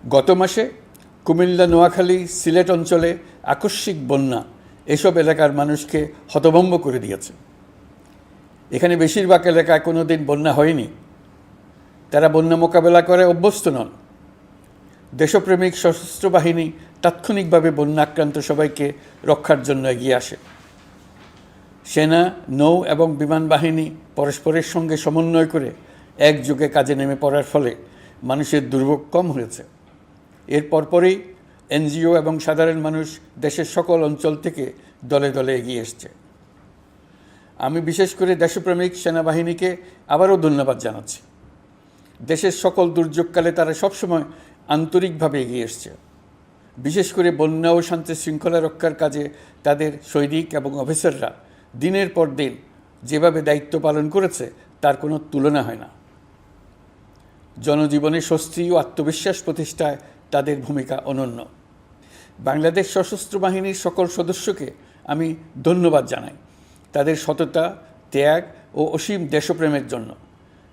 গত মাসে কুমিল্লা, নোয়াখালী, সিলেট অঞ্চলে আকস্মিক বন্যা এসব এলাকার মানুষকে হতভম্ব করে দিয়েছে। এখানে বেশিরভাগ এলাকায় কোনো দিন বন্যা হয়নি। তারা বন্যা মোকাবেলা করে অভ্যস্ত নন। দেশপ্রেমিক সশস্ত্র বাহিনী তাৎক্ষণিকভাবে বন্যা আক্রান্ত সবাইকে রক্ষার জন্য এগিয়ে আসে। সেনা, নৌ এবং বিমান বাহিনী পরস্পরের সঙ্গে সমন্বয় করে একযোগে কাজে নেমে পড়ার ফলে মানুষের দুর্ভোগ কম হয়েছে। এর পরপরই এনজিও এবং সাধারণ মানুষ দেশের সকল অঞ্চল থেকে দলে দলে এগিয়ে এসছে। আমি বিশেষ করে দেশপ্রেমিক সেনাবাহিনীকে আবারও ধন্যবাদ জানাচ্ছি। দেশের সকল দুর্যোগকালে তারা সবসময় আন্তরিকভাবে এগিয়ে এসছে। বিশেষ করে বন্যা ও শান্তি শৃঙ্খলা রক্ষার কাজে তাদের সৈনিক এবং অফিসাররা দিনের পর দিন যেভাবে দায়িত্ব পালন করেছে তার কোনো তুলনা হয় না। জনজীবনে স্বস্তি ও আত্মবিশ্বাস প্রতিষ্ঠায় তাদের ভূমিকা অনন্য। বাংলাদেশ সশস্ত্র বাহিনীর সকল সদস্যকে আমি ধন্যবাদ জানাই তাদের সততা, ত্যাগ ও অসীম দেশপ্রেমের জন্য।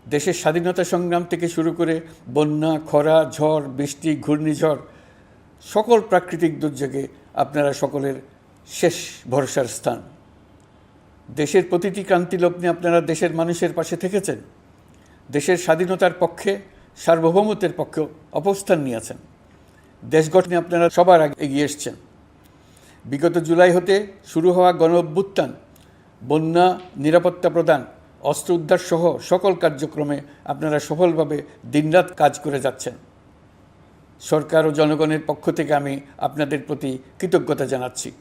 দেশের স্বাধীনতা সংগ্রাম থেকে শুরু করে বন্যা, খরা, ঝড়, বৃষ্টি, ঘূর্ণিঝড়, সকল প্রাকৃতিক দুর্যোগে আপনারা সকলের শেষ ভরসার স্থান। দেশের প্রতিটি ক্রান্তিলগ্নে আপনারা দেশের মানুষের পাশে থেকেছেন। দেশের স্বাধীনতার পক্ষে, সার্বভৌমত্বের পক্ষে অবস্থান নিয়েছেন। দেশ গঠনে আপনারা সবার আগে এগিয়ে এসছেন। বিগত জুলাই হতে শুরু হওয়া গণ অভ্যুত্থান, বন্যা, নিরাপত্তা প্রদান, অস্ত্র উদ্ধার সহ সকল কার্যক্রমে আপনারা সফলভাবে দিনরাত কাজ করে যাচ্ছেন। সরকার ও জনগণের পক্ষ থেকে আমি আপনাদের প্রতি কৃতজ্ঞতা জানাচ্ছি।